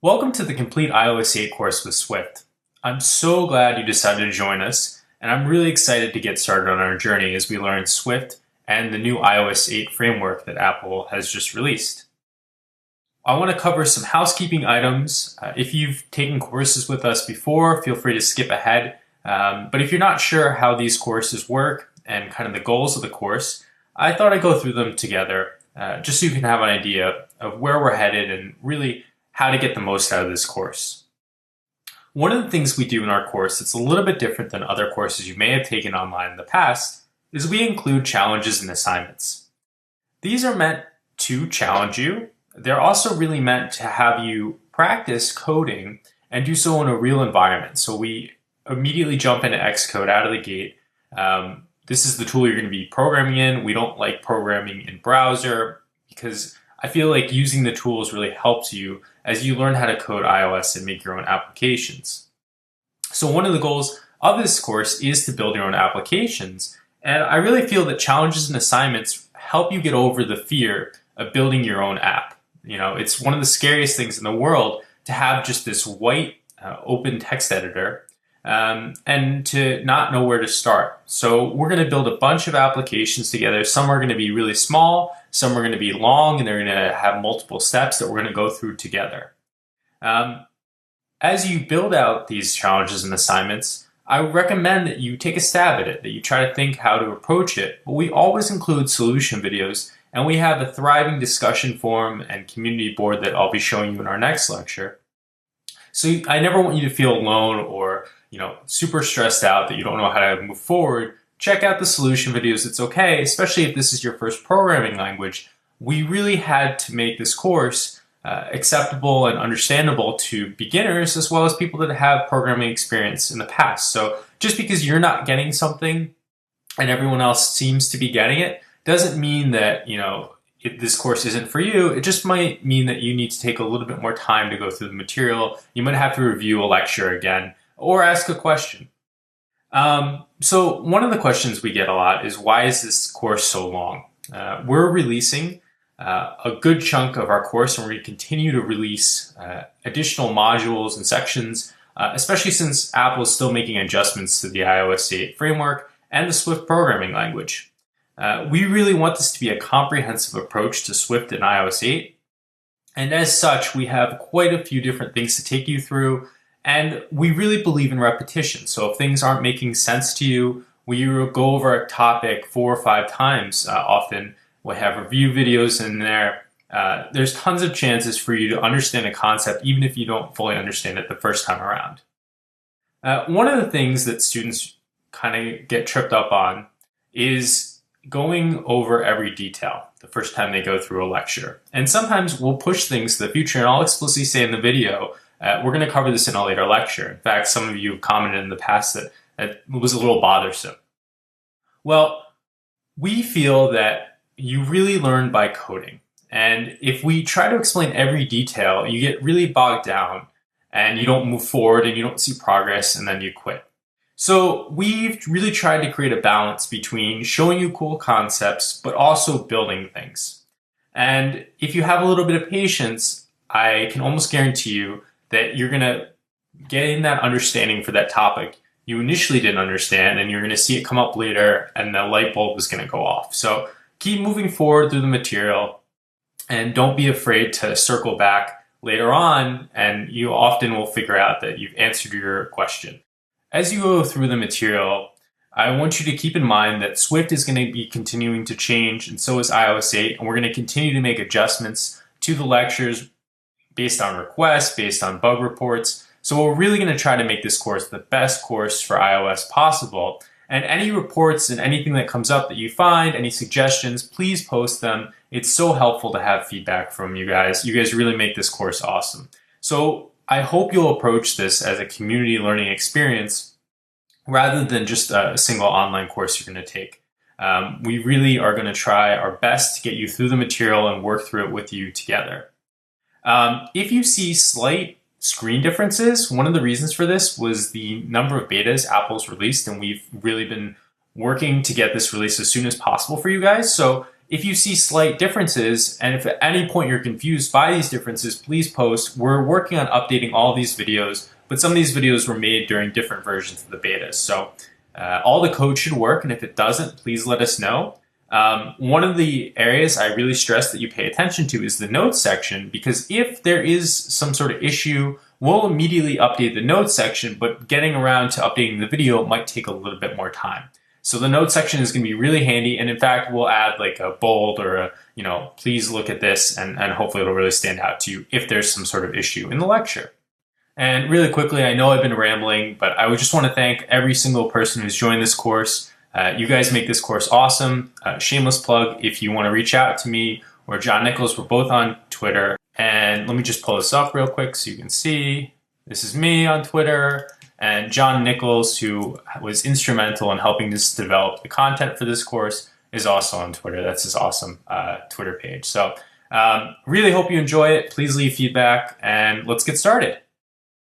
Welcome to the Complete iOS 8 course with Swift. I'm so glad you decided to join us, and I'm really excited to get started on our journey as we learn Swift and the new iOS 8 framework that Apple has just released. I want to cover some housekeeping items. If you've taken courses with us before, feel free to skip ahead. But if you're not sure how these courses work and kind of the goals of the course, I thought I'd go through them together, just so you can have an idea of where we're headed and really how to get the most out of this course. One of the things we do in our course that's a little bit different than other courses you may have taken online in the past is we include challenges and assignments. These are meant to challenge you. They're also really meant to have you practice coding and do so in a real environment. So we immediately jump into Xcode out of the gate. This is the tool you're going to be programming in. We don't like programming in browser because I feel like using the tools really helps you as you learn how to code iOS and make your own applications. So one of the goals of this course is to build your own applications. And I really feel that challenges and assignments help you get over the fear of building your own app. You know, it's one of the scariest things in the world to have just this white open text editor and to not know where to start. So we're going to build a bunch of applications together. Some are going to be really small, some are going to be long, and they're going to have multiple steps that we're going to go through together. As you build out these challenges and assignments, I recommend that you take a stab at it, that you try to think how to approach it. But we always include solution videos, and we have a thriving discussion forum and community board that I'll be showing you in our next lecture. So I never want you to feel alone or super stressed out that you don't know how to move forward. Check out the solution videos. It's okay, especially if this is your first programming language. We really had to make this course acceptable and understandable to beginners as well as people that have programming experience in the past. So just because you're not getting something and everyone else seems to be getting it doesn't mean that this course isn't for you. It just might mean that you need to take a little bit more time to go through the material. You might have to review a lecture again or ask a question. So one of the questions we get a lot is, why is this course so long? We're releasing a good chunk of our course, and we're going to continue to release additional modules and sections, especially since Apple is still making adjustments to the iOS 8 framework and the Swift programming language. We really want this to be a comprehensive approach to Swift and iOS 8. And as such, we have quite a few different things to take you through. And we really believe in repetition. So if things aren't making sense to you, we will go over a topic 4 or 5 times often. We'll have review videos in there. There's tons of chances for you to understand a concept, even if you don't fully understand it the first time around. One of the things that students kind of get tripped up on is going over every detail the first time they go through a lecture. And sometimes we'll push things to the future, and I'll explicitly say in the video, we're going to cover this in a later lecture. In fact, some of you have commented in the past that it was a little bothersome. Well, we feel that you really learn by coding. And if we try to explain every detail, you get really bogged down and you don't move forward and you don't see progress, and then you quit. So we've really tried to create a balance between showing you cool concepts, but also building things. And if you have a little bit of patience, I can almost guarantee you that you're going to get in that understanding for that topic you initially didn't understand, and you're going to see it come up later, and the light bulb is going to go off. So keep moving forward through the material, and don't be afraid to circle back later on, and you often will figure out that you've answered your question. As you go through the material, I want you to keep in mind that Swift is going to be continuing to change, and so is iOS 8, and we're going to continue to make adjustments to the lectures based on requests, based on bug reports. So we're really going to try to make this course the best course for iOS possible. And any reports and anything that comes up that you find, any suggestions, please post them. It's so helpful to have feedback from you guys. You guys really make this course awesome. So I hope you'll approach this as a community learning experience rather than just a single online course you're going to take. We really are going to try our best to get you through the material and work through it with you together. If you see slight screen differences, one of the reasons for this was the number of betas Apple's released, and we've really been working to get this released as soon as possible for you guys. So If you see slight differences, and if at any point you're confused by these differences, please post. We're working on updating all these videos, but some of these videos were made during different versions of the betas. So all the code should work, and if it doesn't, please let us know. One of the areas I really stress that you pay attention to is the notes section, because if there is some sort of issue, we'll immediately update the notes section, but getting around to updating the video might take a little bit more time. So the notes section is going to be really handy, and in fact, we'll add like a bold or a, please look at this, and hopefully it'll really stand out to you if there's some sort of issue in the lecture. And really quickly, I know I've been rambling, but I would just want to thank every single person who's joined this course. You guys make this course awesome. Shameless plug, if you want to reach out to me or John Nichols, we're both on Twitter. And let me just pull this up real quick so you can see. This is me on Twitter. And John Nichols, who was instrumental in helping us develop the content for this course, is also on Twitter. That's his awesome Twitter page. So really hope you enjoy it. Please leave feedback, and let's get started.